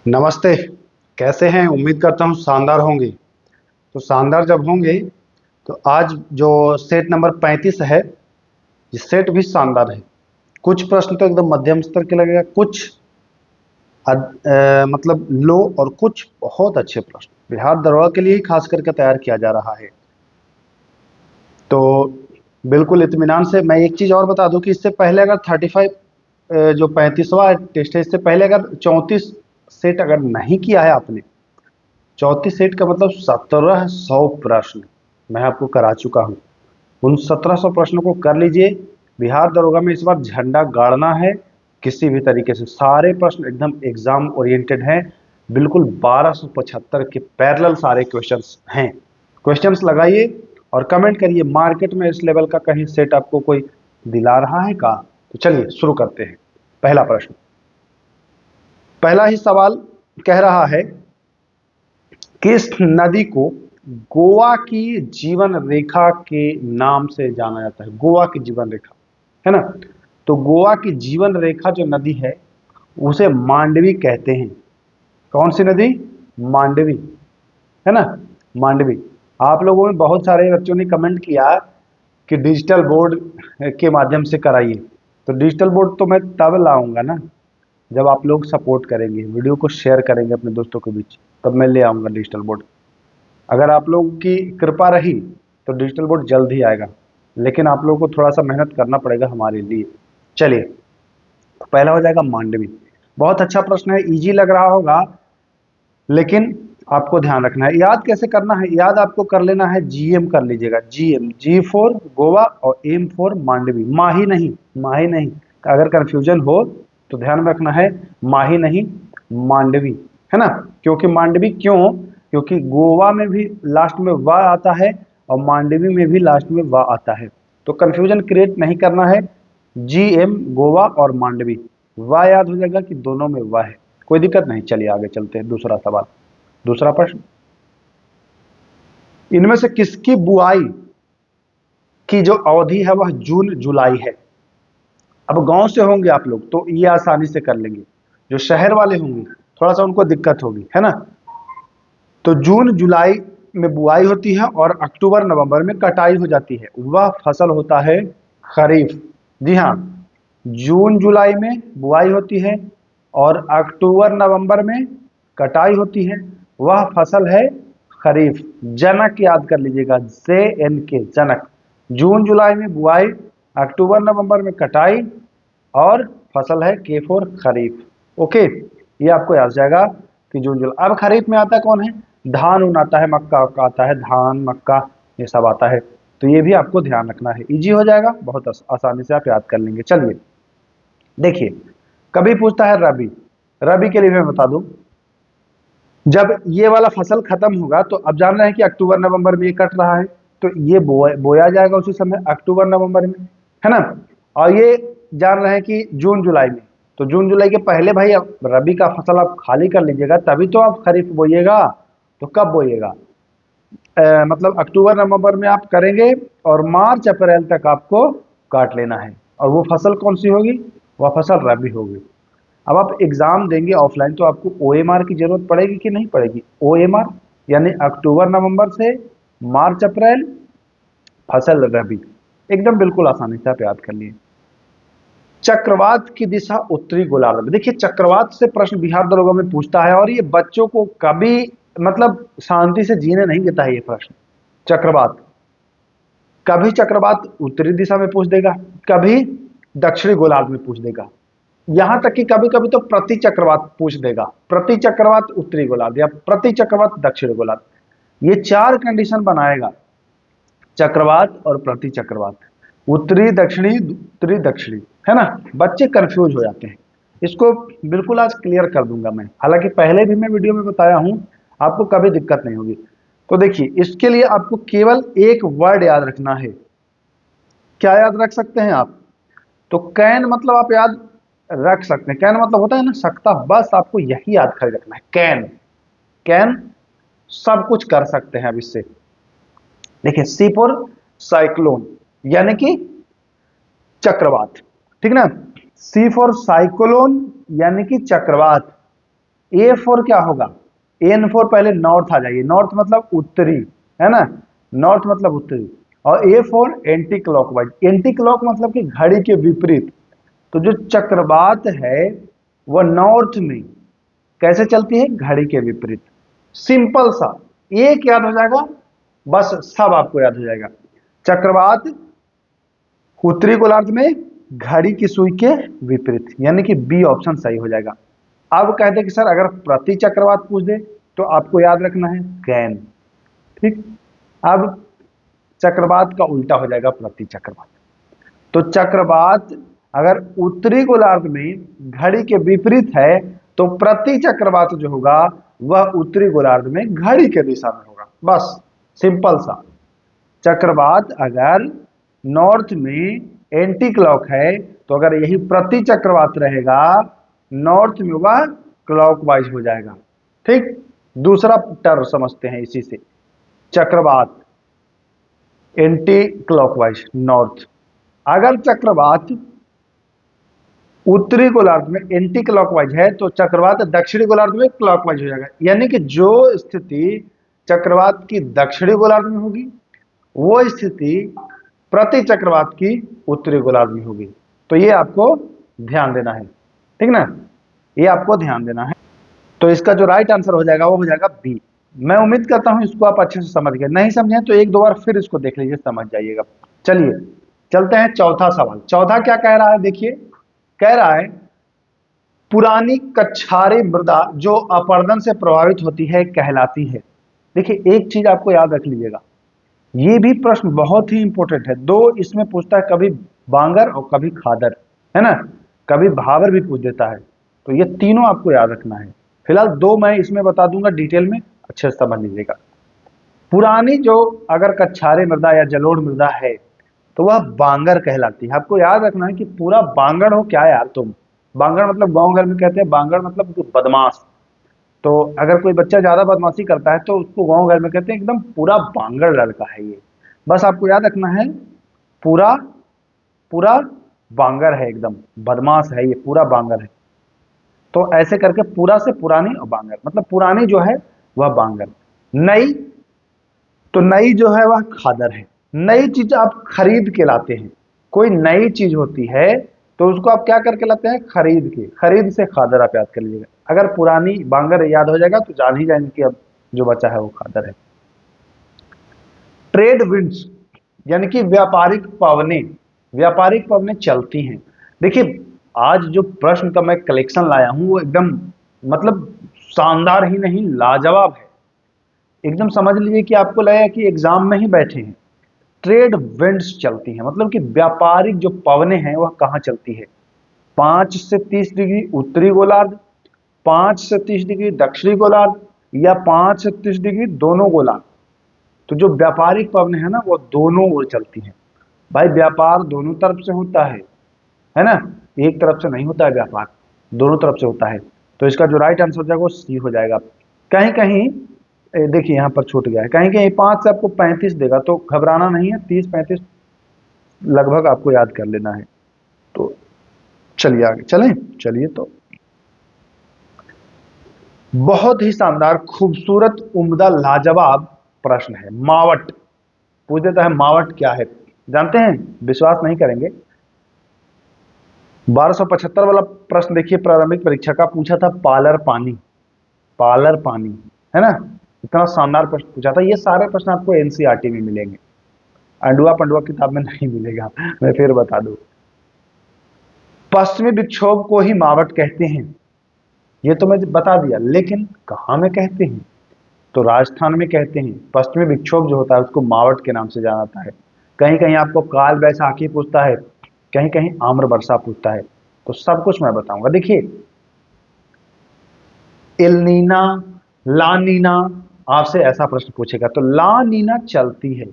नमस्ते। कैसे हैं? उम्मीद करता हूँ शानदार होंगे। तो शानदार जब होंगे तो आज जो सेट नंबर 35 है, ये सेट भी शानदार है। कुछ प्रश्न तो एकदम मध्यम स्तर के लगेगा, कुछ मतलब लो, और कुछ बहुत अच्छे प्रश्न बिहार दरोगा के लिए ही खास करके तैयार किया जा रहा है। तो बिल्कुल इत्मीनान से मैं एक चीज़ और बता दूं कि इससे पहले अगर 35 जो 35वां टेस्ट है, इससे पहले अगर 34 सेट अगर नहीं किया है आपने, 34 सेट का मतलब 1700 प्रश्न मैं आपको करा चुका हूं। उन 1700 प्रश्नों को कर लीजिए। बिहार दरोगा में इस बार झंडा गाड़ना है किसी भी तरीके से। सारे प्रश्न एकदम एग्जाम ओरिएंटेड हैं। बिल्कुल 1275 के पैरेलल सारे क्वेश्चंस हैं। क्वेश्चंस लगाइए और कमेंट करिए, मार्केट में इस लेवल का कहीं सेट आपको कोई दिला रहा है का? तो चलिए शुरू करते हैं। पहला प्रश्न, पहला ही सवाल कह रहा है, किस नदी को गोवा की जीवन रेखा के नाम से जाना जाता है? गोवा की जीवन रेखा, है ना? तो गोवा की जीवन रेखा जो नदी है उसे मांडवी कहते हैं। कौन सी नदी? मांडवी, है ना? मांडवी। आप लोगों में बहुत सारे बच्चों ने कमेंट किया कि डिजिटल बोर्ड के माध्यम से कराइए। तो डिजिटल बोर्ड तो मैं तब लाऊंगा ना जब आप लोग सपोर्ट करेंगे, वीडियो को शेयर करेंगे अपने दोस्तों के बीच, तब मैं ले आऊंगा डिजिटल बोर्ड। अगर आप लोगों की कृपा रही तो डिजिटल बोर्ड जल्द ही आएगा, लेकिन आप लोगों को थोड़ा सा मेहनत करना पड़ेगा हमारे लिए। चलिए, तो पहला हो जाएगा मांडवी। बहुत अच्छा प्रश्न है, इजी लग रहा होगा, लेकिन आपको ध्यान रखना है। याद कैसे करना है? याद आपको कर लेना है, जीएम कर लीजिएगा। जीएम, जी फॉर गोवा और एम फॉर मांडवी। माही नहीं, माही नहीं। अगर कंफ्यूजन हो तो ध्यान में रखना है, माही नहीं, मांडवी, है ना? क्योंकि मांडवी क्यों? क्योंकि गोवा में भी लास्ट में वा आता है और मांडवी में भी लास्ट में वा आता है। तो कंफ्यूजन क्रिएट नहीं करना है। जीएम गोवा और मांडवी, वा याद हो जाएगा कि दोनों में वा है, कोई दिक्कत नहीं। चलिए आगे चलते हैं। दूसरा सवाल, दूसरा प्रश्न, इनमें से किसकी बुआई की जो अवधि है वह जून जुलाई है? अब गांव से होंगे आप लोग तो ये आसानी से कर लेंगे, जो शहर वाले होंगे थोड़ा सा उनको दिक्कत होगी, है ना? तो जून जुलाई में बुआई होती है और अक्टूबर नवंबर में कटाई हो जाती है। वह फसल होता है खरीफ। जी हाँ, जून जुलाई में बुआई होती है और अक्टूबर नवंबर में कटाई होती है। वह फसल है खरीफ। जनक याद कर लीजिएगा, जे एन के, जनक। जून जुलाई में बुआई, अक्टूबर नवंबर में कटाई, और फसल है के फोर खरीफ। ओके, ये आपको याद जाएगा कि जून जुलाई। अब खरीफ में आता कौन है? धान उन आता है, मक्का आता है, धान मक्का ये सब आता है। तो ये भी आपको ध्यान रखना है, इजी हो जाएगा, बहुत आसानी से आप याद कर लेंगे। चलिए देखिए, कभी पूछता है रबी। रबी के लिए मैं बता दूं, जब ये वाला फसल खत्म होगा तो अब जान रहे हैं कि अक्टूबर नवंबर में ये कट रहा है, तो ये बोया जाएगा उसी समय अक्टूबर नवंबर में, है ना? और ये जान रहे हैं कि जून जुलाई में, तो जून जुलाई के पहले भाई अब रबी का फसल आप खाली कर लीजिएगा, तभी तो आप खरीफ बोइएगा। तो कब बोइएगा? मतलब अक्टूबर नवंबर में आप करेंगे और मार्च अप्रैल तक आपको काट लेना है। और वो फसल कौन सी होगी? वह फसल रबी होगी। अब आप एग्जाम देंगे ऑफलाइन तो आपको ओएमआर की जरूरत पड़ेगी कि नहीं पड़ेगी? ओएमआर यानी अक्टूबर नवंबर से मार्च अप्रैल फसल रबी। एकदम बिल्कुल आसानी से आप याद कर लिए। चक्रवात की दिशा उत्तरी गोलार्ध में। देखिए, चक्रवात से प्रश्न बिहार दरोगा में पूछता है और ये बच्चों को कभी मतलब शांति से जीने नहीं देता है ये प्रश्न। चक्रवात, कभी चक्रवात उत्तरी दिशा में पूछ देगा, कभी दक्षिणी गोलार्ध में पूछ देगा, यहां तक कि कभी कभी तो प्रति चक्रवात पूछ देगा। प्रति चक्रवात उत्तरी गोलार्ध या प्रति चक्रवात दक्षिणी गोलार्ध, ये चार कंडीशन बनाएगा, चक्रवात और प्रति चक्रवात, उत्तरी दक्षिणी उत्तरी दक्षिणी, है ना? बच्चे कंफ्यूज हो जाते हैं। इसको बिल्कुल आज क्लियर कर दूंगा मैं, हालांकि पहले भी मैं वीडियो में बताया हूं, आपको कभी दिक्कत नहीं होगी। तो देखिए, इसके लिए आपको केवल एक वर्ड याद रखना है। क्या याद रख सकते हैं आप? तो कैन मतलब आप याद रख सकते हैं, कैन मतलब होता है ना सकता, बस आपको यही याद कर रखना है, कैन। कैन सब कुछ कर सकते हैं। अब इससे देखिए, सी फॉर साइक्लोन यानी कि चक्रवात, ठीक ना? सी फॉर साइक्लोन यानी कि चक्रवात। ए फॉर क्या होगा, एन फॉर पहले नॉर्थ आ जाइए, नॉर्थ मतलब उत्तरी, है ना, नॉर्थ मतलब उत्तरी, और A for anti clockwise, anti clock मतलब कि घड़ी के विपरीत। तो जो चक्रवात है वह नॉर्थ में कैसे चलती है, घड़ी के विपरीत। सिंपल सा, एक याद हो जाएगा, बस सब आपको याद हो जाएगा। चक्रवात उत्तरी गोलार्ध में घड़ी की सुई के विपरीत, यानी कि बी ऑप्शन सही हो जाएगा। अब कहते हैं कि सर अगर प्रति चक्रवात पूछ दे तो आपको याद रखना है गैन, ठीक। अब चक्रवात का उल्टा हो जाएगा प्रति चक्रवात। तो चक्रवात अगर उत्तरी गोलार्ध में घड़ी के विपरीत है तो प्रति चक्रवात जो होगा वह उत्तरी गोलार्ध में घड़ी के दिशा में होगा, बस सिंपल सा। चक्रवात अगर नॉर्थ में एंटी क्लॉक है तो अगर यही प्रति चक्रवात रहेगा नॉर्थ में वह क्लॉकवाइज हो जाएगा, ठीक। दूसरा टर्म समझते हैं इसी से, चक्रवात एंटी क्लॉकवाइज नॉर्थ, अगर चक्रवात उत्तरी गोलार्ध में एंटी क्लॉकवाइज है तो चक्रवात दक्षिणी गोलार्ध में क्लॉकवाइज हो जाएगा, यानी कि जो स्थिति चक्रवात की दक्षिणी गोलार्ध में होगी वो स्थिति प्रति चक्रवात की उत्तरी गोलार्ध में होगी। तो ये आपको ध्यान देना है, ठीक ना, ये आपको ध्यान देना है। तो इसका जो राइट आंसर हो जाएगा वो हो जाएगा बी। मैं उम्मीद करता हूं इसको आप अच्छे से समझ गए, नहीं समझे तो एक दो बार फिर इसको देख लीजिए, समझ जाइएगा। चलिए चलते हैं चौथा सवाल। चौथा क्या कह रहा है, देखिए कह रहा है पुरानी कछारी मृदा जो अपर्दन से प्रभावित होती है कहलाती है। देखिए एक चीज आपको याद रख लीजिएगा, ये भी प्रश्न बहुत ही इंपॉर्टेंट है, दो इसमें पूछता है, कभी बांगर और कभी खादर, है ना, कभी भावर भी पूछ देता है। तो ये तीनों आपको याद रखना है। फिलहाल दो मैं इसमें बता दूंगा डिटेल में, अच्छे से समझ लीजिएगा। पुरानी जो अगर कछारे मृदा या जलोढ़ मृदा है तो वह बांगर कहलाती है। आपको याद रखना है कि पूरा बांगर हो क्या यार तुम, बांगर मतलब गांव घर में कहते हैं बांगर मतलब बदमाश। तो अगर कोई बच्चा ज्यादा बदमाशी करता है तो उसको गांव घर में कहते हैं एकदम पूरा बांगर लड़का है ये। बस आपको याद रखना है पूरा पूरा बांगर है, एकदम बदमाश है ये, पूरा बांगर है। तो ऐसे करके पूरा से पुरानी और बांगर मतलब पुरानी जो है वह बांगर, नई तो नई जो है वह खादर है। नई चीज आप खरीद के लाते हैं, कोई नई चीज होती है तो उसको आप क्या करके लाते हैं, खरीद के, खरीद से खादर आप याद कर लीजिएगा। अगर पुरानी बांगर याद हो जाएगा तो जान ही जाएंगे कि अब जो बचा है वो खादर है। ट्रेड विंड्स यानी कि व्यापारिक पवनें चलती हैं। देखिए आज जो प्रश्न का मैं कलेक्शन लाया हूं वो एकदम मतलब शानदार ही नहीं लाजवाब है। एकदम समझ लीजिए कि आपको लगेगा कि एग्जाम में ही बैठे हैं। ट्रेड विंड्स चलती हैं मतलब कि व्यापारिक जो पवनें हैं वह कहाँ चलती है, 5 से 30 डिग्री उत्तरी गोलार्ध, 5 से 30 डिग्री दक्षिणी गोलार्ध, या 5 से 30 डिग्री दोनों गोलार्ध। तो जो व्यापारिक पवनें हैं ना वो दोनों ओर चलती हैं। भाई व्यापार दोनों तरफ से होता है ना, एक तरफ से नहीं होता है व्यापार, दोनों तरफ से होता है। तो इसका जो राइट आंसर हो जाएगा वो सी हो जाएगा। कहीं कहीं देखिए यहाँ पर छूट गया है, कहीं कहीं 5 से आपको 35 देगा तो घबराना नहीं है, 30-35 लगभग आपको याद कर लेना है। तो चलिए आगे चलें। चलिए तो बहुत ही शानदार खूबसूरत उम्दा लाजवाब प्रश्न है, मावट पूछ देता है। मावट क्या है जानते हैं, विश्वास नहीं करेंगे। 1275 वाला प्रश्न देखिए, प्रारंभिक परीक्षा का पूछा था, पालर पानी, पालर पानी, है ना, इतना शानदार प्रश्न पूछा था। ये सारे प्रश्न आपको एनसीईआरटी में मिलेंगे, अंडुआ पंडुआ किताब में नहीं मिलेगा, मैं फिर बता दूं। पश्चिमी विक्षोभ को ही मावट कहते हैं, ये तो मैं बता दिया, लेकिन कहाँ में कहते हैं, तो राजस्थान में कहते हैं। पश्चिमी विक्षोभ जो होता है उसको मावट के नाम से जाना जाता है। कहीं कहीं आपको काल बैसाखी पूछता है, कहीं कहीं आम्र वर्षा पूछता है, तो सब कुछ मैं बताऊंगा। देखिए एलनीना, लानीना आपसे ऐसा प्रश्न पूछेगा तो लानीना चलती है।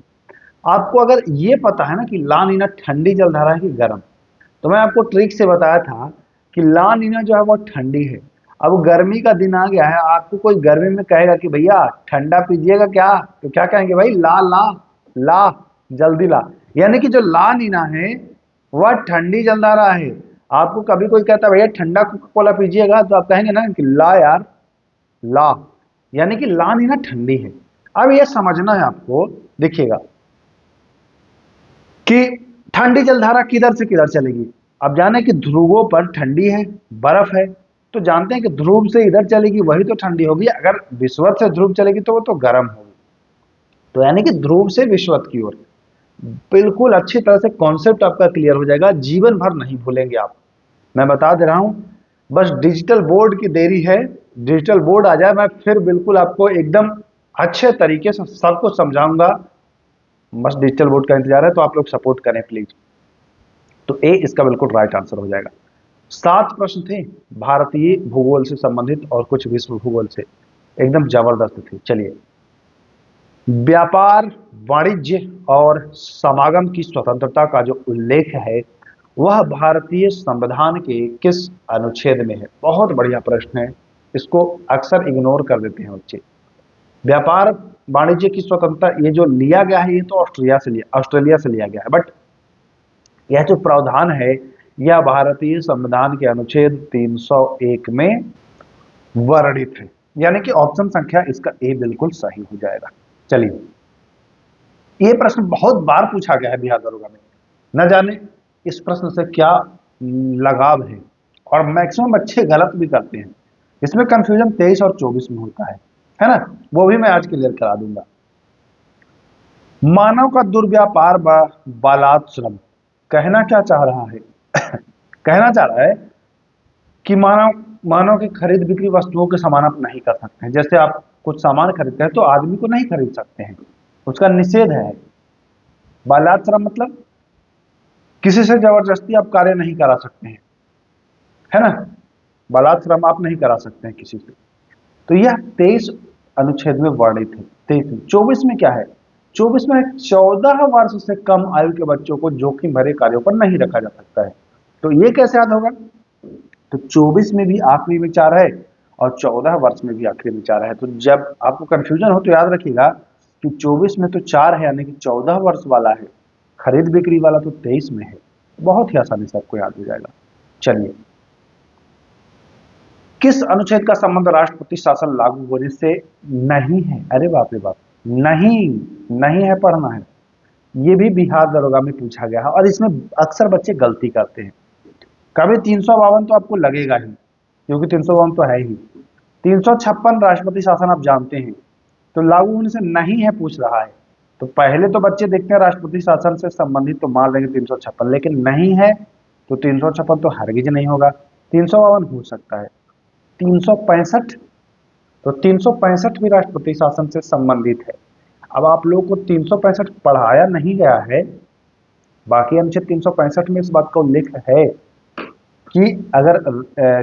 आपको अगर ये पता है ना कि लानीना ठंडी जलधारा है कि गर्म, तो मैं आपको ट्रिक से बताया था कि लानीना जो है वो ठंडी है। अब गर्मी का दिन आ गया है, आपको कोई गर्मी में कहेगा कि भैया ठंडा पीजिएगा क्या, तो क्या कहेंगे भाई, ला ला ला, जल्दी ला। यानी कि जो ला नीना है वह ठंडी जलधारा है। आपको कभी कोई कहता है भैया ठंडा कोका कोला पीजिएगा तो आप कहेंगे ना कि ला यार ला, यानी कि ला नहीं ना, ठंडी है। अब ये समझना है आपको, देखिएगा कि ठंडी जलधारा किधर से किधर चलेगी। अब जाने कि ध्रुवों पर ठंडी है, बर्फ है, तो जानते हैं कि ध्रुव से इधर चलेगी वही तो ठंडी होगी, अगर विषुवत से ध्रुव चलेगी तो वो तो गर्म होगी। तो यानी कि ध्रुव से विषुवत की ओर। बिल्कुल अच्छी तरह से कॉन्सेप्ट आपका क्लियर हो जाएगा, जीवन भर नहीं भूलेंगे आप। मैं बता दे रहा हूं, बस डिजिटल बोर्ड की देरी है। डिजिटल बोर्ड आ जाए, मैं फिर बिल्कुल आपको एकदम अच्छे तरीके से सब कुछ समझाऊंगा। बस डिजिटल बोर्ड का इंतजार है, तो आप लोग सपोर्ट करें प्लीज। तो ए इसका बिल्कुल राइट आंसर हो जाएगा। 7 प्रश्न थे भारतीय भूगोल से संबंधित और कुछ विश्व भूगोल से, एकदम जबरदस्त थे। चलिए, व्यापार, वाणिज्य और समागम की स्वतंत्रता का जो उल्लेख है वह भारतीय संविधान के किस अनुच्छेद में है? बहुत बढ़िया प्रश्न है, इसको अक्सर इग्नोर कर देते हैं बच्चे। व्यापार वाणिज्य की स्वतंत्रता ये जो लिया गया है, ये तो ऑस्ट्रेलिया से लिया गया है, बट यह जो प्रावधान है यह भारतीय संविधान के अनुच्छेद 301 में वर्णित है, यानी कि ऑप्शन संख्या इसका ए बिल्कुल सही हो जाएगा। चलिए, ये प्रश्न बहुत बार पूछा गया है बिहार दरोगा में, न जाने इस प्रश्न से क्या लगाव है, और मैक्सिमम बच्चे गलत भी करते हैं। इसमें कंफ्यूजन 23 और 24 में होता है ना, वो भी मैं आज क्लियर करा दूंगा। मानव का दुर्व्यापार बालात श्रम कहना क्या चाह रहा है? कहना चाह रहा है कि मानव मानव की खरीद बिक्री वस्तुओं के समान आप नहीं कर सकते हैं। जैसे आप कुछ सामान खरीदते हैं तो आदमी को नहीं खरीद सकते हैं, उसका निषेध है। बालात श्रम मतलब किसी से जबरदस्ती आप कार्य नहीं करा सकते हैं, है ना, बालात श्रम आप नहीं करा सकते हैं किसी से। तो यह 23 अनुच्छेद में वर्णित है। 23 24 में क्या है? 24 में 14 वर्ष से कम आयु के बच्चों को जोखिम भरे कार्यों पर नहीं रखा जा सकता है। तो ये कैसे याद होगा? तो 24 में भी आखिरी विचार है और 14 वर्ष में भी आखिरी विचार है। तो जब आपको कंफ्यूजन हो तो याद रखिएगा कि 24 में तो 4 है, यानी कि 14 वर्ष वाला है, खरीद बिक्री वाला तो 23 में है। बहुत ही आसानी से आपको याद हो जाएगा। चलिए, किस अनुच्छेद का संबंध राष्ट्रपति शासन लागू होने से नहीं है? अरे बाप रे बाप, नहीं नहीं है, पढ़ना है। ये भी बिहार दरोगा में पूछा गया है और इसमें अक्सर बच्चे गलती करते हैं। कभी 352 तो आपको लगेगा ही, क्योंकि 352 तो है ही। 356 राष्ट्रपति शासन आप जानते हैं, तो लागू होने से नहीं है पूछ रहा है। तो पहले तो बच्चे देखते हैं राष्ट्रपति शासन से संबंधित तो मान लेंगे 356, लेकिन नहीं है तो 356 तो हरगिज नहीं होगा। 352 हो सकता है। 365, तो 365 भी राष्ट्रपति शासन से संबंधित है। अब आप लोगों को 365 पढ़ाया नहीं गया है, बाकी अनुच्छेद 365 में इस बात का उल्लेख है कि अगर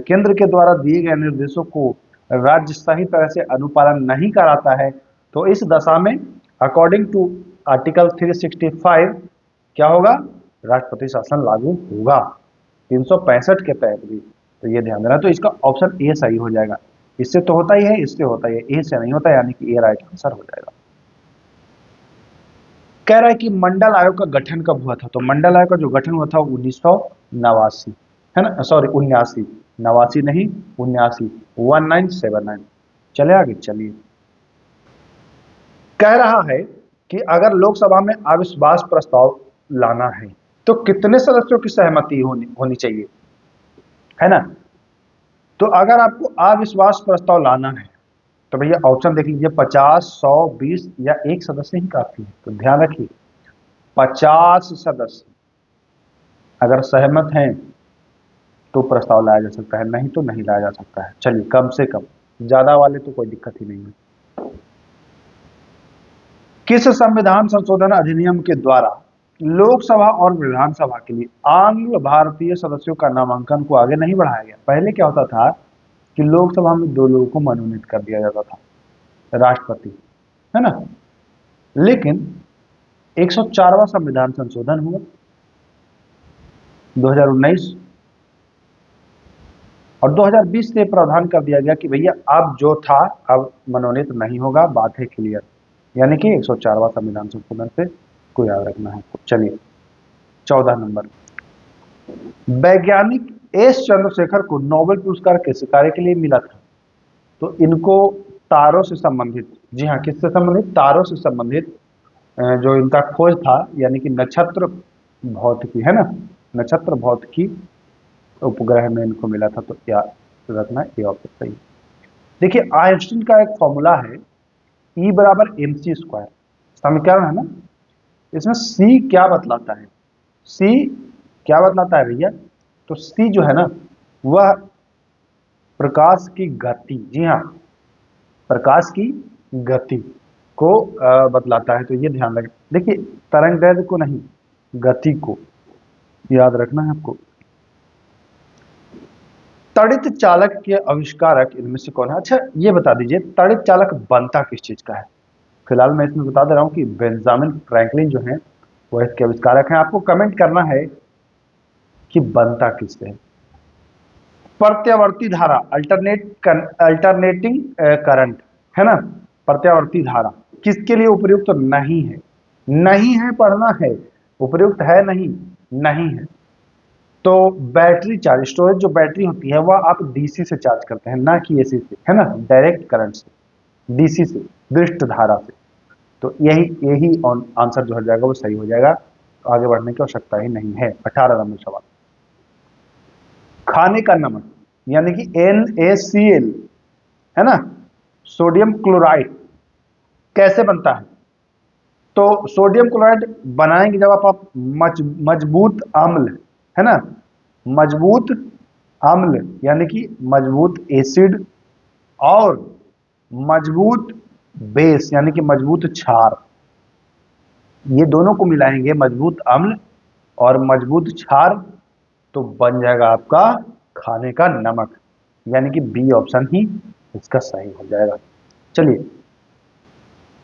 केंद्र के द्वारा दिए गए निर्देशों को राज्य सही तरह से अनुपालन नहीं कराता है तो इस दशा में अकॉर्डिंग टू आर्टिकल 365 क्या होगा? राष्ट्रपति शासन लागू होगा 365 के तहत भी। तो ये ध्यान देना। तो इसका ऑप्शन ए सही हो जाएगा। इससे तो होता ही है, इससे होता ही है, ए से नहीं होता, यानी कि ए राइट आंसर हो जाएगा। कह रहा है कि मंडल आयोग का गठन कब हुआ था? तो मंडल आयोग का जो गठन हुआ था 1989, है ना, सॉरी 89, 89 नहीं 89, 1979। चले आगे, चलिए। कह रहा है कि अगर लोकसभा में अविश्वास प्रस्ताव लाना है तो कितने सदस्यों की सहमति होनी चाहिए, है ना। तो अगर आपको अविश्वास प्रस्ताव लाना है तो भैया ऑप्शन देख लीजिए, 50, 100, 20 या एक सदस्य ही काफी है। तो ध्यान रखिए, 50 सदस्य अगर सहमत हैं तो प्रस्ताव लाया जा सकता है, नहीं तो नहीं लाया जा सकता है। चलिए, कम से कम, ज्यादा वाले तो कोई दिक्कत ही नहीं है। किस संविधान संशोधन अधिनियम के द्वारा लोकसभा और विधानसभा के लिए आंग्ल भारतीय सदस्यों का नामांकन को आगे नहीं बढ़ाया गया? पहले क्या होता था कि लोकसभा में 2 लोगों को मनोनीत कर दिया जाता था, राष्ट्रपति, है ना। लेकिन 104वां संविधान संशोधन हुआ 2019 और 2020 से प्रावधान कर दिया गया कि भैया अब जो था अब मनोनीत नहीं होगा, बात है क्लियर। यानी कि 104वां संविधान संशोधन से को याद रखना है। चलिए, 14 नंबर, वैज्ञानिक एस चंद्रशेखर को नोबेल पुरस्कार किस कार्य के लिए मिला था? तो इनको तारों से संबंधित, जी हाँ किससे संबंधित, तारों से संबंधित जो इनका खोज था, यानी कि नक्षत्र भौतिकी है ना, नक्षत्र भौतिकी उपग्रह में इनको मिला था। तो याद रखना ये ऑप्शन सही है। देखिए आइंस्टीन का एक फॉर्मूला है E बराबर mc स्क्वायर, समीकरण है ना, इसमें C क्या बतलाता है, C क्या बतलाता है भैया, तो C जो है ना वह प्रकाश की गति, जी हाँ प्रकाश की गति को बतलाता है। तो ये ध्यान रखें, देखिए तरंग दैर्ध्य को नहीं, गति को याद रखना है आपको। तड़ित चालक के आविष्कारक इनमें से कौन है? अच्छा ये बता दीजिए तड़ित चालक बनता किस चीज का है? फिलहाल मैं इसमें बता दे रहा हूं कि बेंजामिन फ्रैंकलिन जो है वो इसके आविष्कारक हैं। आपको कमेंट करना है कि बनता किससे है। प्रत्यावर्ती धारा, अल्टरनेटिंग करंट है ना, प्रत्यावर्ती धारा किसके लिए उपयुक्त नहीं है? नहीं है पढ़ना है, उपयुक्त है नहीं, नहीं है। तो बैटरी चार्ज, स्टोरेज जो बैटरी होती है वह आप डीसी से चार्ज करते हैं, ना कि एसी से, है ना, डायरेक्ट करंट से, डीसी से, दृष्ट धारा से। तो यही यही आंसर जो हो जाएगा वो सही हो जाएगा। तो आगे बढ़ने की आवश्यकता ही नहीं है। 18 नंबर सवाल, खाने का नमक यानी कि NaCl है ना, सोडियम क्लोराइड कैसे बनता है? तो सोडियम क्लोराइड बनाएंगे जब आप मजबूत अम्ल, है ना, मजबूत अम्ल यानी कि मजबूत एसिड और मजबूत बेस यानी कि मजबूत क्षार, ये दोनों को मिलाएंगे, मजबूत अम्ल और मजबूत क्षार, तो बन जाएगा आपका खाने का नमक, यानी कि बी ऑप्शन ही इसका सही हो जाएगा। चलिए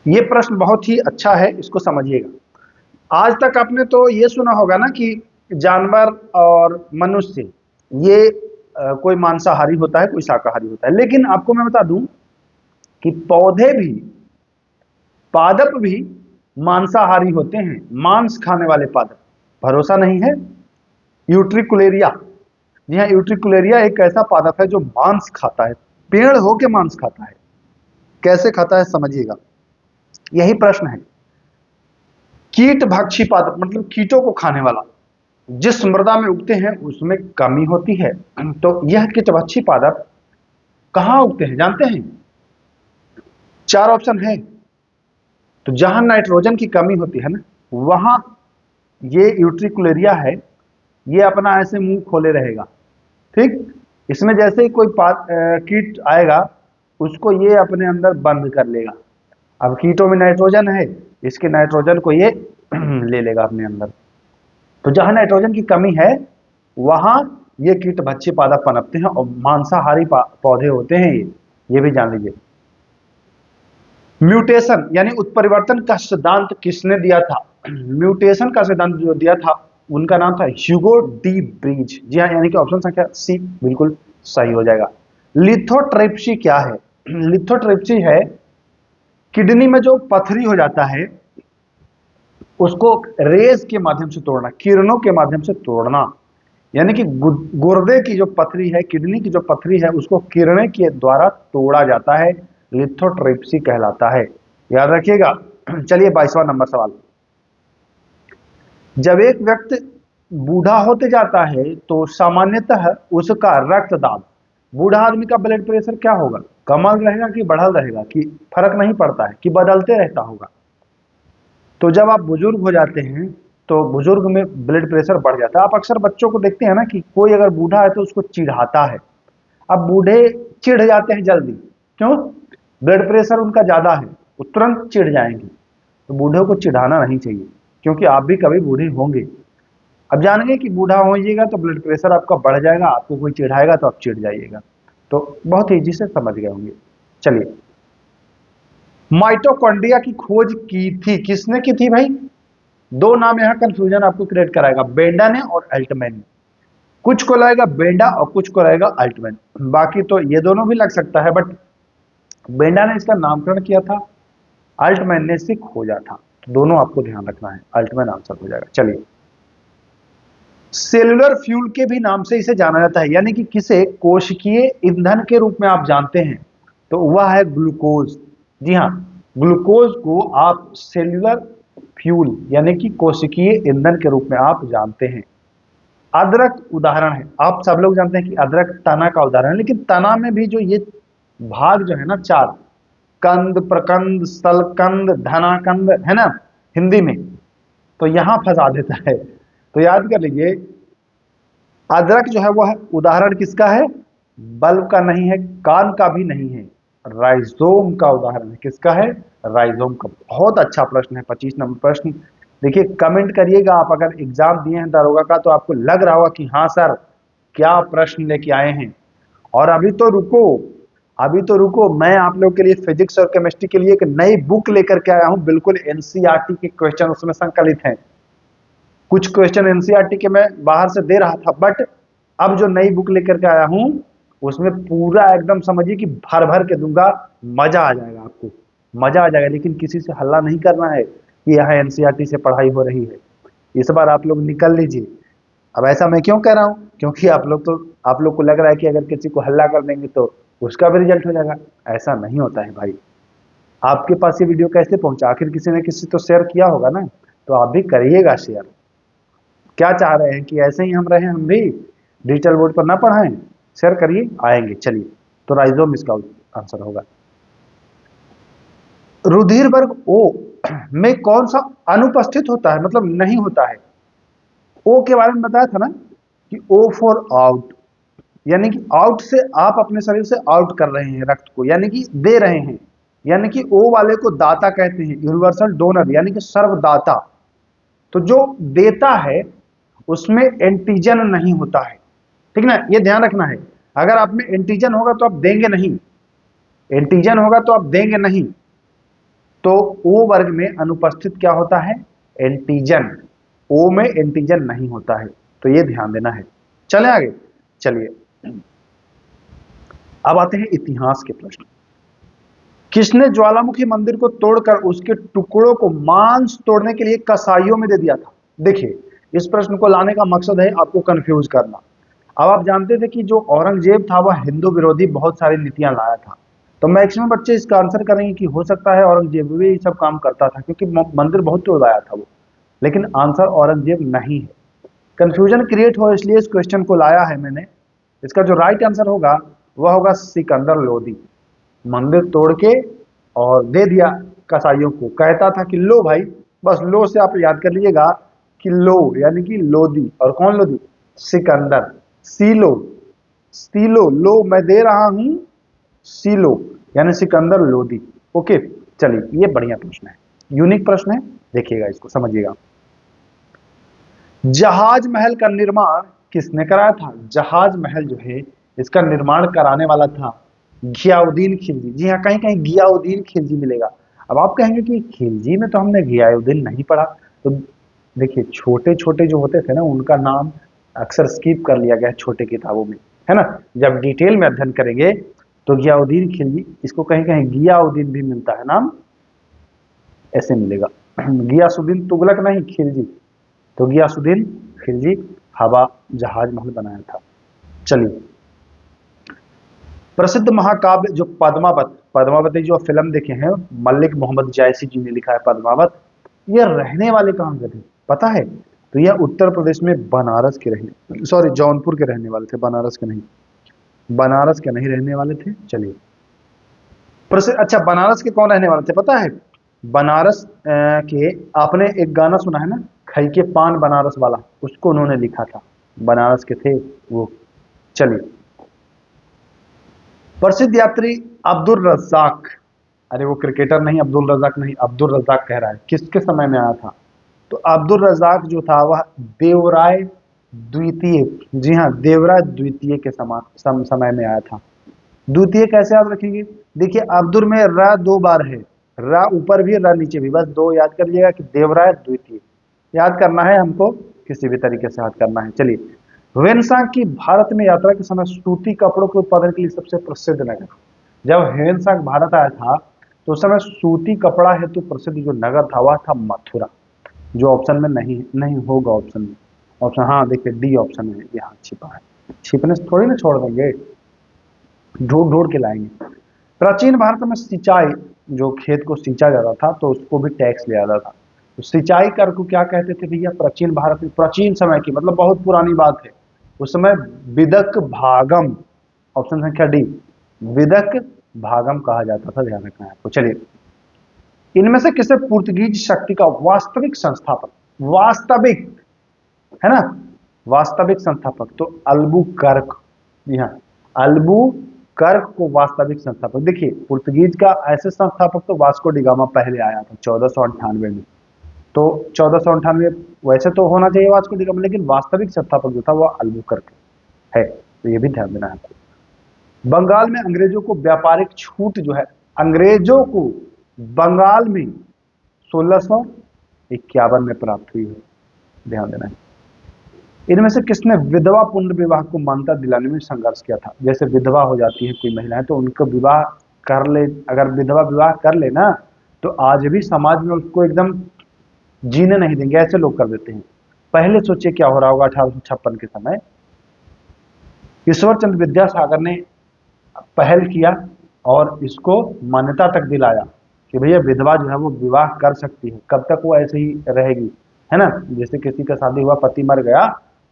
ये प्रश्न बहुत ही अच्छा है, इसको समझिएगा। आज तक आपने तो ये सुना होगा ना कि जानवर और मनुष्य ये कोई मांसाहारी होता है, कोई शाकाहारी होता है, लेकिन आपको मैं बता दूं कि पौधे भी, पादप भी मांसाहारी होते हैं, मांस खाने वाले पादप। भरोसा नहीं है? यूट्रिकुलेरिया, जी हाँ यूट्रिकुलेरिया एक ऐसा पादप है जो मांस खाता है, पेड़ हो के मांस खाता है। कैसे खाता है समझिएगा, यही प्रश्न है। कीट भक्षी पादप मतलब कीटों को खाने वाला, जिस मृदा में उगते हैं उसमें कमी होती है। तो यह कीटभक्षी पादप कहां उगते हैं जानते हैं? 4 ऑप्शन है। तो जहां नाइट्रोजन की कमी होती है ना, वहां ये यूट्रिकुलेरिया है, ये अपना ऐसे मुंह खोले रहेगा, ठीक। इसमें जैसे ही कोई कीट आएगा उसको ये अपने अंदर बंद कर लेगा। अब कीटों में नाइट्रोजन है, इसके नाइट्रोजन को ये ले लेगा अपने अंदर। तो जहां नाइट्रोजन की कमी है वहां ये कीट भक्षी पादप पनपते हैं और मांसाहारी पौधे होते हैं ये भी जान लीजिए। म्यूटेशन यानी उत्परिवर्तन का सिद्धांत किसने दिया था? म्यूटेशन का सिद्धांत जो दिया था उनका नाम था ह्यूगो डी ब्रीज, जी हाँ, यानी कि ऑप्शन संख्या सी बिल्कुल सही हो जाएगा। लिथोट्रिप्सी क्या है? लिथोट्रिप्सी है किडनी में जो पथरी हो जाता है उसको रेज के माध्यम से तोड़ना, किरणों के माध्यम से तोड़ना, यानी कि गुर्दे की जो पथरी है, किडनी की जो पथरी है उसको किरणें के द्वारा तोड़ा जाता है, लिथोट्रिप्सी कहलाता है, याद रखिएगा। चलिए 22वां नंबर सवाल, जब एक व्यक्ति बूढ़ा होते जाता है तो सामान्यतः उसका रक्तदाब, बूढ़ा आदमी का ब्लड प्रेशर क्या होगा? कमल रहेगा कि बढ़ल रहेगा, कि फर्क नहीं पड़ता है, कि बदलते रहता होगा? तो जब आप बुजुर्ग हो जाते हैं तो बुजुर्ग में ब्लड प्रेशर बढ़ जाता है। आप अक्सर बच्चों को देखते हैं ना कि कोई अगर बूढ़ा है तो उसको चिढ़ाता है। अब बूढ़े चिढ़ जाते हैं जल्दी, क्यों? ब्लड प्रेशर उनका ज्यादा है, वो तुरंत चिढ़ जाएंगे। तो बूढ़ों को चिढ़ाना नहीं चाहिए, क्योंकि आप भी कभी बूढ़े होंगे। अब जानेंगे कि बूढ़ा होइएगा तो ब्लड प्रेशर आपका बढ़ जाएगा, आपको कोई चिढ़ाएगा तो आप चिढ़ जाइएगा। तो बहुत तेजी से समझ गए होंगे। चलिए, माइटोकॉन्ड्रिया की खोज की थी, किसने की थी भाई? दो नाम यहां कंफ्यूजन आपको क्रिएट कराएगा, बेंडा ने और अल्टमैन ने। कुछ को लगेगा बेंडा और कुछ को लगेगा अल्टमैन, बाकी तो ये दोनों भी लग सकता है, बट बेंडा ने इसका नामकरण किया था, अल्टमैन ने इसे खोजा था। तो दोनों आपको ध्यान रखना है, अल्टमैन आंसर हो जाएगा। चलिए, सेलुलर फ्यूल के भी नाम से इसे जाना जाता है, यानी कि किसे कोशिकीय ईंधन के रूप में आप जानते हैं, तो वह है ग्लूकोज। जी हाँ, ग्लूकोज को आप सेल्यूलर फ्यूल यानी कि कोशिकीय ईंधन के रूप में आप जानते हैं। अदरक उदाहरण है, आप सब लोग जानते हैं कि अदरक तना का उदाहरण है, लेकिन तना में भी जो ये भाग जो है ना, चार कंद, प्रकंद, सलकंद, धनाकंद है ना हिंदी में, तो यहां फंसा देता है। तो याद कर लीजिए, अदरक जो है वह उदाहरण किसका है? बल्ब का नहीं है, कान का भी नहीं है, राइजोम का उदाहरण है। किसका है? राइजोम का। बहुत अच्छा प्रश्न है, 25 नंबर प्रश्न। देखिए कमेंट करिएगा, आप अगर एग्जाम दिए हैं दरोगा का तो आपको लग रहा होगा कि हाँ सर क्या प्रश्न लेके आए हैं। और अभी तो रुको, अभी तो रुको, मैं आप लोग के लिए फिजिक्स और केमिस्ट्री के लिए एक नई बुक लेकर के आया हूं, बिल्कुल एनसीईआरटी के क्वेश्चन उसमें संकलित हैं। कुछ क्वेश्चन एनसीईआरटी के मैं बाहर से दे रहा था, बट अब जो नई बुक लेकर के आया हूं उसमें पूरा एकदम समझिए कि भर भर के दूंगा, मजा आ जाएगा आपको, मजा आ जाएगा। लेकिन किसी से हल्ला नहीं करना है कि यहाँ एनसीईआरटी से पढ़ाई हो रही है। इस बार आप लोग निकल लीजिए। अब ऐसा मैं क्यों कह रहा हूं? क्योंकि आप लोग को लग रहा है कि अगर किसी को हल्ला कर देंगे तो उसका भी रिजल्ट हो जाएगा। ऐसा नहीं होता है भाई। आपके पास ये वीडियो कैसे पहुंचा? आखिर किसी ने किसी तो शेयर किया होगा ना, तो आप भी करिएगा शेयर। क्या चाह रहे हैं कि ऐसे ही हम रहे, हम भी डिजिटल बोर्ड पर ना पढ़ाएं? शेयर करिए, आएंगे। चलिए, तो राइजोम इसका आंसर होगा। रुधिर वर्ग ओ में कौन सा अनुपस्थित होता है, मतलब नहीं होता है? ओ के बारे में बताया था ना कि ओ फॉर आउट, यानी कि आउट से आप अपने शरीर से आउट कर रहे हैं रक्त को, यानी कि दे रहे हैं। यानी कि ओ वाले को दाता कहते हैं, यूनिवर्सल डोनर यानी कि सर्वदाता। तो जो देता है उसमें एंटीजन नहीं होता है, ठीक ना, ये ध्यान रखना है। अगर आप में एंटीजन होगा तो आप देंगे नहीं, एंटीजन होगा तो आप देंगे नहीं। तो ओ वर्ग में अनुपस्थित क्या होता है? एंटीजन। ओ में एंटीजन नहीं होता है, तो ये ध्यान देना है। चले आगे, चलिए अब आते हैं इतिहास के प्रश्न। किसने ज्वालामुखी मंदिर को तोड़कर उसके टुकड़ों को मांस तोड़ने के लिए कसाईयों में दे दिया था? देखिए, इस प्रश्न को लाने का मकसद है आपको कंफ्यूज करना। अब आप जानते थे कि जो औरंगजेब था वह हिंदू विरोधी बहुत सारी नीतियां लाया था, तो मैक्सिमम बच्चे इसका आंसर करेंगे कि हो सकता है औरंगजेब भी ये सब काम करता था, क्योंकि मंदिर बहुत तोड़वाया था वो। लेकिन आंसर औरंगजेब नहीं है। कंफ्यूजन क्रिएट हो इसलिए इस क्वेश्चन को लाया है मैंने। इसका जो राइट आंसर होगा वह होगा सिकंदर लोदी। मंदिर तोड़ के और दे दिया कसाईयों को, कहता था कि लो भाई, बस लो से आप याद कर लीजिएगा कि लो यानी कि लोदी। और कौन लोदी? सिकंदर। सीलो, सीलो, लो मैं दे रहा हूं, सीलो यानी सिकंदर लोदी। ओके, चलिए, ये बढ़िया प्रश्न है, यूनिक प्रश्न है, देखिएगा इसको, समझिएगा। जहाज महल का निर्माण किसने कराया था? जहाज महल जो है इसका निर्माण कराने वाला था घियाउद्दीन खिलजी। जी हाँ, कहीं कहीं घियाउद्दीन खिलजी मिलेगा। अब आप कहेंगे कि खिलजी में तो हमने घियाउद्दीन नहीं पढ़ा। तो देखिए, छोटे छोटे जो होते थे ना उनका नाम अक्सर स्किप कर लिया गया है छोटे किताबों में, है ना। जब डिटेल में अध्ययन करेंगे तो घियाउद्दीन खिलजी, इसको कहीं कहीं गियाउद्दीन भी मिलता है नाम, ऐसे मिलेगा। गियासुद्दीन तुगलक नहीं, खिलजी। तो गियासुद्दीन खिलजी हवा जहाज महल बनाया था। चलिए, प्रसिद्ध महाकाव्य जो पद्मावत, पद्मावती जो फिल्म देखे हैं, मलिक मोहम्मद जायसी जी ने लिखा है पद्मावत, ये रहने वाले कहाँ के थे पता है? तो यह उत्तर प्रदेश में बनारस के रहने, सॉरी जौनपुर के रहने वाले थे, बनारस के नहीं, बनारस के नहीं रहने वाले थे। चलिए, प्रसिद्ध, अच्छा बनारस के कौन रहने वाले थे पता है? बनारस के, आपने एक गाना सुना है ना, खई के पान बनारस वाला, उसको उन्होंने लिखा था, बनारस के थे वो। चलिए, प्रसिद्ध यात्री अब्दुल रज्जाक, अरे वो क्रिकेटर नहीं, अब्दुल रज्जाक नहीं, अब्दुल रज्जाक कह रहा है, किसके समय में आया था? तो अब्दुल रज्जाक जो था वह देवराय द्वितीय, जी हाँ, देवराय द्वितीय के समय में आया था। द्वितीय कैसे याद रखेंगे? देखिए, अब्दुल में र दो बार है, र ऊपर भी र नीचे भी, बस दो याद कर लीजिएगा कि देवराय द्वितीय याद करना है हमको, किसी भी तरीके से याद करना है। चलिए, ह्वेनसांग की भारत में यात्रा के समय सूती कपड़ों के उत्पादन के लिए सबसे प्रसिद्ध नगर, जब ह्वेनसांग भारत आया था तो उस समय सूती कपड़ा हेतु प्रसिद्ध जो नगर था वह था मथुरा, जो ऑप्शन में नहीं नहीं होगा, ऑप्शन में, ऑप्शन, हाँ देखिए डी ऑप्शन में यहाँ छिपा है, छिपने से थोड़ी ना छोड़ देंगे, ढूंढ ढूंढ के लाएंगे। प्राचीन भारत में सिंचाई, जो खेत को सींचा जाता था तो उसको भी टैक्स लिया जाता था। तो सिंचाई कर को क्या कहते थे भैया? प्राचीन भारत में, प्राचीन समय की मतलब बहुत पुरानी बात है, उस समय विदक भागम, ऑप्शन संख्या डी, विदक भागम कहा जाता था, ध्यान रखना है आपको। चलिए, इनमें से किसे पुर्तगीज शक्ति का वास्तविक संस्थापक, वास्तविक, है ना, वास्तविक संस्थापक, तो अल्बुकर्क, जी हाँ, अल्बुकर्क को वास्तविक संस्थापक। देखिए, पुर्तगीज का ऐसे संस्थापक तो वास्को डी गामा पहले आया था 1498 में, तो 1498 वैसे तो होना चाहिए वास्को डी गामा, लेकिन वास्तविक संस्थापक जो था वो अल्बुकर्क है, तो ये भी ध्यान देना है आपको। बंगाल में अंग्रेजों को व्यापारिक छूट जो है, अंग्रेजों को बंगाल में 1651 में प्राप्त हुई है, ध्यान देना है। इनमें से किसने विधवा पुनर्विवाह को मान्यता दिलाने में संघर्ष किया था? जैसे विधवा हो जाती है कोई महिलाएं तो उनको विवाह कर ले, अगर विधवा विवाह कर ले ना, तो आज भी समाज में उसको एकदम जीने नहीं देंगे, ऐसे लोग कर देते हैं। पहले सोचिए क्या हो रहा होगा 1856 के समय। ईश्वर चंद्र विद्यासागर ने पहल किया और इसको मान्यता तक दिलाया कि भैया विधवा जो है वो विवाह कर सकती है, कब तक वो ऐसे ही रहेगी, है ना। जैसे किसी का शादी हुआ, पति मर गया,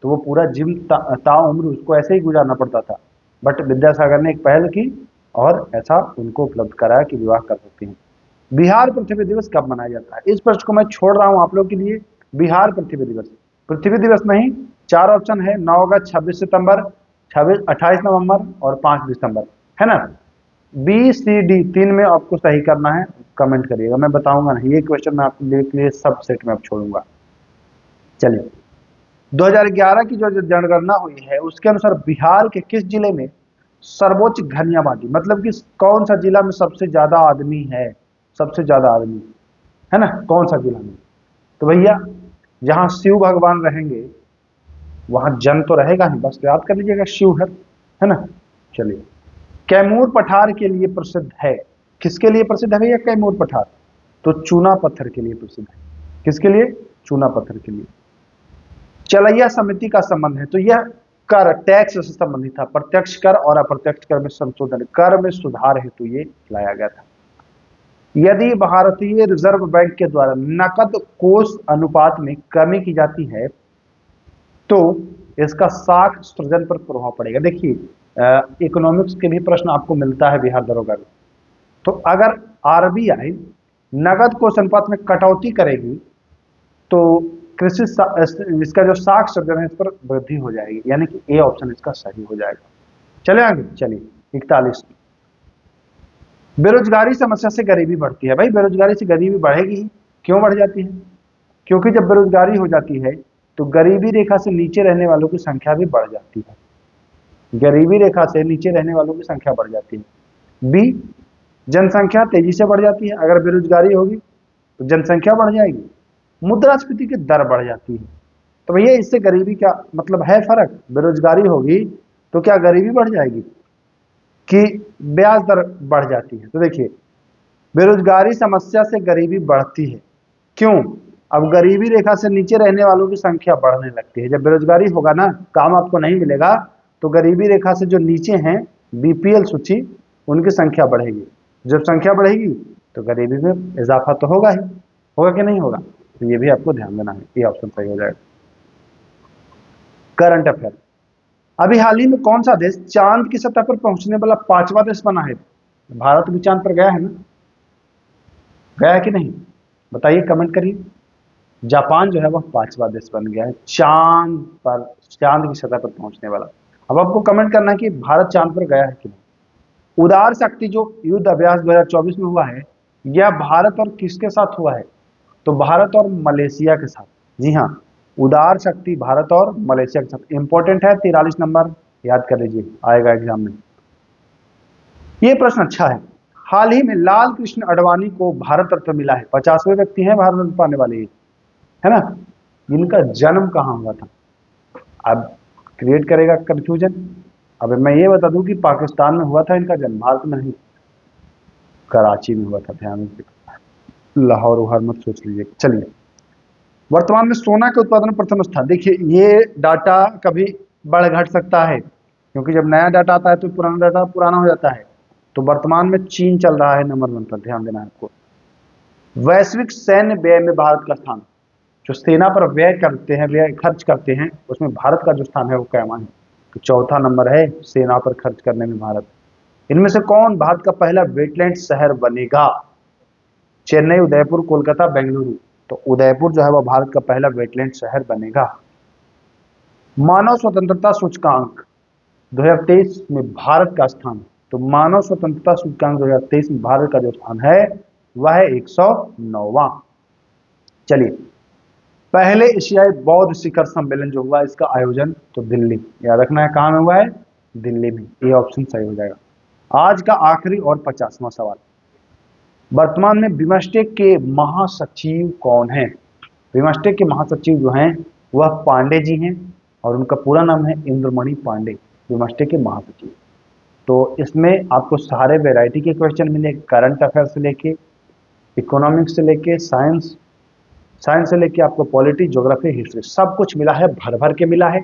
तो वो पूरा जीवन ताउम्र उसको ऐसे ही गुजारना पड़ता था, बट विद्यासागर ने एक पहल की और ऐसा उनको उपलब्ध कराया कि विवाह कर सकती हैं। बिहार पृथ्वी दिवस कब मनाया जाता है? इस प्रश्न को मैं छोड़ रहा हूं आप लोग के लिए। बिहार पृथ्वी दिवस, पृथ्वी दिवस नहीं, 4 ऑप्शन है, 9 अगस्त, 26 सितंबर, 28 नवंबर और 5 दिसंबर, है ना। बी सी डी 3 में आपको सही करना है, कमेंट करिएगा, मैं बताऊंगा नहीं, ये क्वेश्चन मैं आपके लिए सब सेट में आप छोड़ूंगा। चलिए, 2011 की जो जनगणना हुई है उसके अनुसार बिहार के किस जिले में सर्वोच्च घनी आबादी, मतलब कि कौन सा जिला में सबसे ज्यादा आदमी है, सबसे ज्यादा आदमी, है ना, कौन सा जिला में? तो भैया जहां शिव भगवान रहेंगे वहां जन तो रहेगा ही, बस याद कर लीजिएगा शिव है ना। चलिए, कैमूर पठार के लिए प्रसिद्ध है, किसके लिए प्रसिद्ध है भैया कैमूर पठार? तो चूना पत्थर के लिए प्रसिद्ध है। किसके लिए? चूना पत्थर के लिए। चलैया समिति का संबंध है, तो यह कर टैक्स से संबंधित था, प्रत्यक्ष कर और अप्रत्यक्ष कर में संशोधन, कर में सुधार हेतु ये लाया गया था। यदि भारतीय रिजर्व बैंक के द्वारा नकद कोष अनुपात में कमी की जाती है तो इसका साख सृजन पर प्रभाव पड़ेगा। देखिए, इकोनॉमिक्स के भी प्रश्न आपको मिलता है बिहार दरोगा में, तो अगर आरबीआई नगद कोष अनुपात में कटौती करेगी तो कृषि इसका जो साख सृजन है इस पर वृद्धि हो जाएगी, यानी कि ए ऑप्शन इसका सही हो जाएगा। चले आगे, चलिए 41, बेरोजगारी समस्या से गरीबी बढ़ती है। भाई बेरोजगारी से गरीबी बढ़ेगी ही, क्यों बढ़ जाती है? क्योंकि जब बेरोजगारी हो जाती है तो गरीबी रेखा से नीचे रहने वालों की संख्या भी बढ़ जाती है, गरीबी रेखा से नीचे रहने वालों की संख्या बढ़ जाती है। बी, जनसंख्या तेजी से बढ़ जाती है, अगर बेरोजगारी होगी तो जनसंख्या बढ़ जाएगी, मुद्रास्फीति की दर बढ़ जाती है। तो भैया इससे गरीबी क्या मतलब है फर्क? बेरोजगारी होगी तो क्या गरीबी बढ़ जाएगी कि ब्याज दर बढ़ जाती है? तो देखिए, बेरोजगारी समस्या से गरीबी बढ़ती है, क्यों? अब गरीबी रेखा से नीचे रहने वालों की संख्या बढ़ने लगती है। जब बेरोजगारी होगा ना, काम आपको नहीं मिलेगा, तो गरीबी रेखा से जो नीचे हैं बीपीएल सूची, उनकी संख्या बढ़ेगी। जब संख्या बढ़ेगी तो गरीबी में इजाफा तो होगा ही, होगा कि नहीं होगा? तो ये भी आपको ध्यान देना है, ये ऑप्शन सही हो जाएगा। करंट अफेयर, अभी हाल ही में कौन सा देश चांद की सतह पर पहुंचने वाला 5वां देश बना है? भारत भी चांद पर गया है ना, गया है कि नहीं? बताइए, कमेंट करिए। जापान जो है वह 5वां देश बन गया है चांद पर, चांद की सतह पर पहुंचने वाला। अब आपको कमेंट करना है कि भारत चांद पर गया है कि नहीं। उदार शक्ति जो युद्ध अभ्यास 2024 में हुआ है, यह भारत और किसके साथ हुआ है? तो भारत और मलेशिया के साथ। जी हाँ, उदार शक्ति भारत और मलेशिया के साथ। इंपॉर्टेंट है, 43 नंबर याद कर लीजिए, आएगा एग्जाम में। ये प्रश्न अच्छा है। हाल ही में लाल कृष्ण आडवाणी को भारत रत्न मिला है, 50वें व्यक्ति हैं भारत रत्न पाने वाले, है ना। इनका जन्म कहाँ हुआ था? अब क्रिएट करेगा कंफ्यूजन। अब मैं ये बता दूं कि पाकिस्तान में हुआ था इनका जन्म, भारत में नहीं, कराची में हुआ था, ध्यान रखिए, लाहौर वहार मत सोच लीजिए। चलिए, वर्तमान में सोना के उत्पादन में प्रथम स्थान। देखिए, ये डाटा कभी बढ़ घट सकता है, क्योंकि जब नया डाटा आता है तो पुराना डाटा पुराना हो जाता है। तो वर्तमान में चीन चल रहा है नंबर 1 पर, ध्यान देना है आपको। वैश्विक सैन्य व्यय में भारत का स्थान, जो सेना पर व्यय करते हैं, व्यय खर्च करते हैं, उसमें भारत का जो स्थान है वो कैवां है। तो चौथा नंबर है सेना पर खर्च करने में भारत। इनमें से कौन भारत का पहला वेटलैंड शहर बनेगा? चेन्नई, उदयपुर, कोलकाता, बेंगलुरु। तो उदयपुर जो है वह भारत का पहला वेटलैंड शहर बनेगा। मानव स्वतंत्रता सूचकांक 2023 में भारत का स्थान, तो मानव स्वतंत्रता सूचकांक 2023 में भारत का जो स्थान है वह है 109वां। चलिए, पहले एशियाई बौद्ध शिखर सम्मेलन जो हुआ इसका आयोजन, तो दिल्ली, याद रखना है कहां में हुआ है? दिल्ली में। ये ऑप्शन सही हो जाएगा। आज का आखिरी और 50वां सवाल, वर्तमान में बिमस्टेक के महासचिव कौन है? बिमस्टेक के महासचिव जो हैं वह पांडे जी हैं, और उनका पूरा नाम है इंद्रमणि पांडे, बिमस्टेक के महासचिव। तो इसमें आपको सारे वैरायटी के क्वेश्चन मिले, करंट अफेयर से लेके, इकोनॉमिक्स से लेके साइंस, साइंस से लेके आपको पॉलिटी, ज्योग्राफी, हिस्ट्री, सब कुछ मिला है, भर भर के मिला है।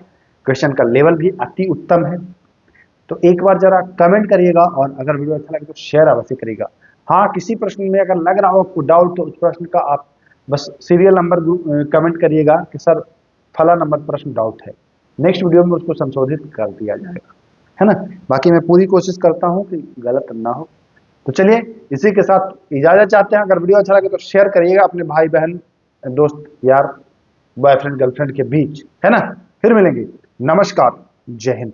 क्वेश्चन का लेवल भी अति उत्तम है। तो एक बार जरा कमेंट करिएगा, और अगर वीडियो अच्छा लगे तो शेयर अवश्य करिएगा। हाँ, किसी प्रश्न में अगर लग रहा हो आपको डाउट, तो उस प्रश्न का आप बस सीरियल नंबर कमेंट करिएगा कि सर फला नंबर प्रश्न डाउट है, नेक्स्ट वीडियो में उसको संशोधित कर दिया जाएगा, है ना। बाकी मैं पूरी कोशिश करता हूँ कि गलत ना हो। तो चलिए, इसी के साथ इजाजत चाहते हैं। अगर वीडियो अच्छा लगे तो शेयर करिएगा अपने भाई बहन, दोस्त यार, बॉयफ्रेंड गर्लफ्रेंड के बीच, है ना। फिर मिलेंगे। नमस्कार, जय हिंद।